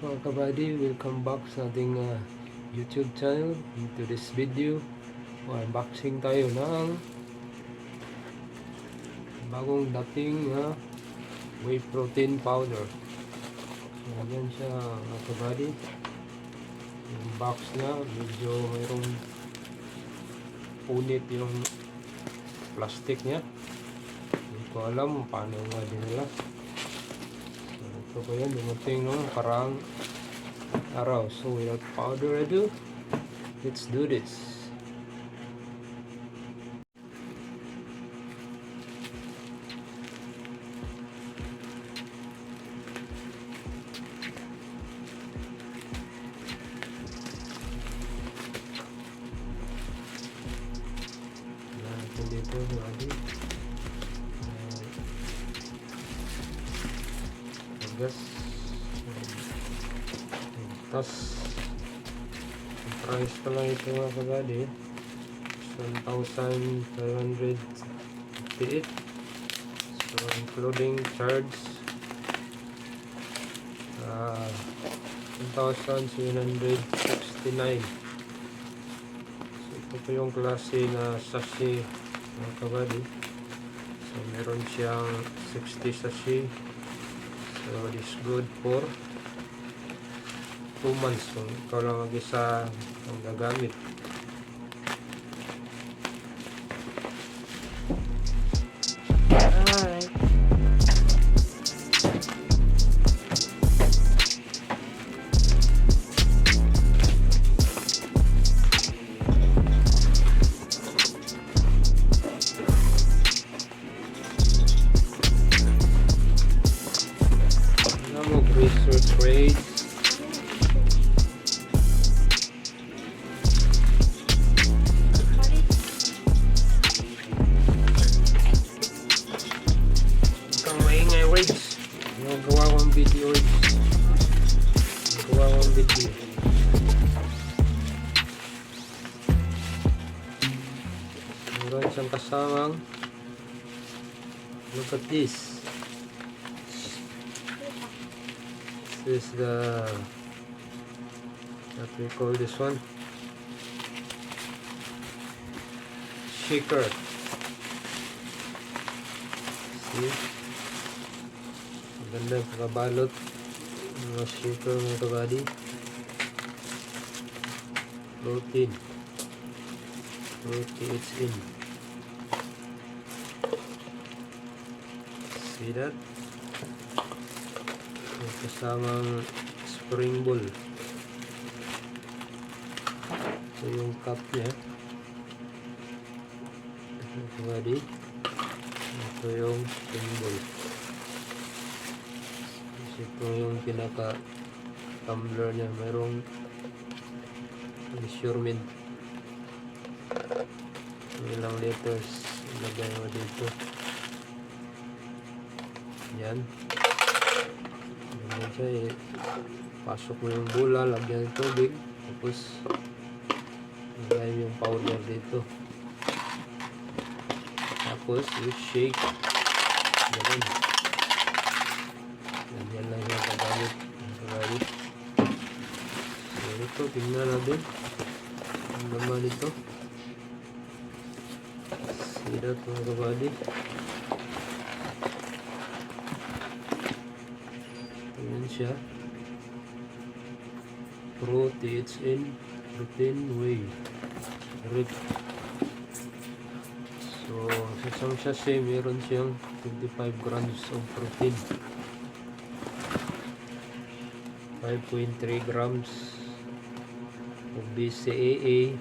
mga kabady, welcome back sa ating YouTube channel. Into this video, unboxing tayo ng bagong dating whey protein powder. So, yan siya mga kabady. Yung box na medyo mayroong punit yung plastic niya. Hindi ko alam paano nga dinala. So ito po yan, dumating nung parang araw. So without further ado, let's do this. Natin dito lagi gas. Tapos ang price pala ito mga kabady, 1,558. So including charge 1,769. So ito po yung klase na sachet mga kabady. So meron siyang 60 sachet. So this good for 2 months kung ikaw lang mag-isa ang gagamit. Alright. Research grade. Kang maingay words. Yung gawa kong video words. Gawa kong video. Meron siyang kasamang. Look at this. This is the what we call this one, shaker. See, maganda pagkabalot ng shaker mga kabady. Protein it's in. See that? Kasamang spring ball. So yung cup niya ito body, ito yung spring ball. Ito yung pinaka tumbler niya, mayroong measurement ilang liters ilagay mo dito. Yan. Siya, pasok mo yung bola, lagyan ng tubig, tapos lagay mo yung powder dito, tapos you shake. Ganyan lang yung kagamit. So ito, tingnan natin ang laman nito. See that mga kabady. Ayan siya. Prothin whey. So sa isang sachet meron siyang 25 grams of protein, 5.3 grams of BCAA,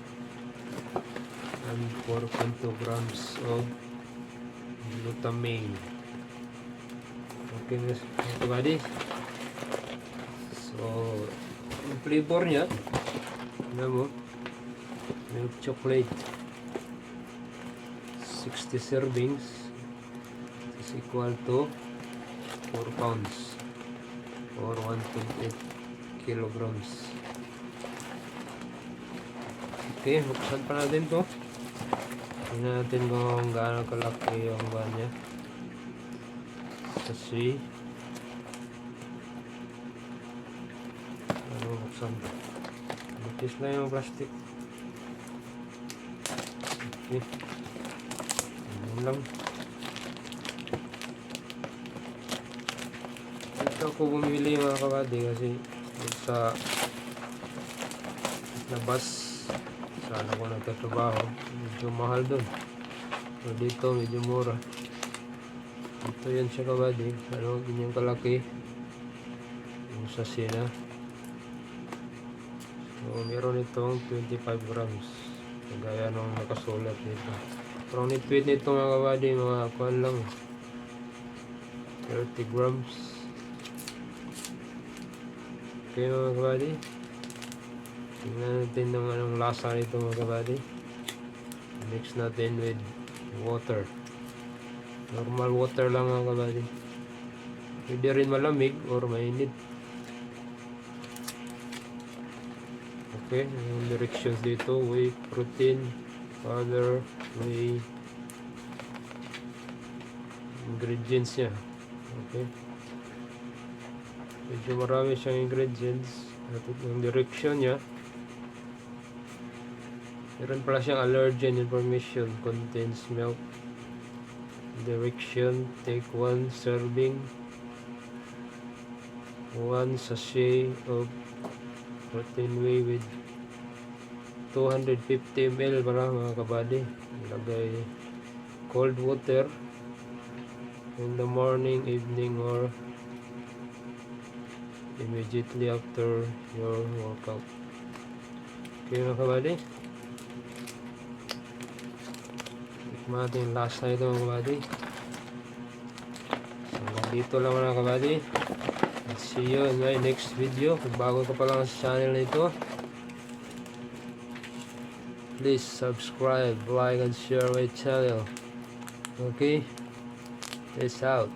and 4.2 grams of glutamine. Okay na ito buddy. So yung flavor niya, ano mo, milk chocolate, 60 servings is equal to 4 pounds or 1.8 kilograms. Okay, buksan pa natin to. Tingnan natin kung gaano kalaki yung ban niya. Kasi buksan. Nipis na yung plastic. Okay. Ganyan lang. Ito ako bumili mga kabady kasi sa labas saan ako nagtatrabaho medyo mahal dun. So dito medyo mura. Ito yan siya kabady. Ano, ganyang kalaki. Yung sa sina. So meron itong 25 grams. Kagaya nung nakasulat dito. Pero ang nitwit nito mga kabady, mga kuhan lang. 30 grams. Okay mga kabady. Tingnan natin ng anong lasa nito mga kabady. Mix natin with water. Normal water lang mga kabady. Pwede rin malamig or mainit. Okay, yung directions dito, whey, protein, powder, whey, ingredients niya. Okay. Medyo marami siyang ingredients. At yung direction niya, meron pala siyang allergen information, contains milk. Direction, take 1 serving, 1 sachet of protein whey with 250 ml para mga kabady. Ilagay cold water in the morning, evening, or immediately after your workout. Okay mga kabady. Tikman natin yung lasa ito mga kabady. Hanggang dito lang mga kabady. See you in my next video. Kung bago ka pa lang sa channel na ito, please subscribe, like, and share my channel. Okay? Peace out.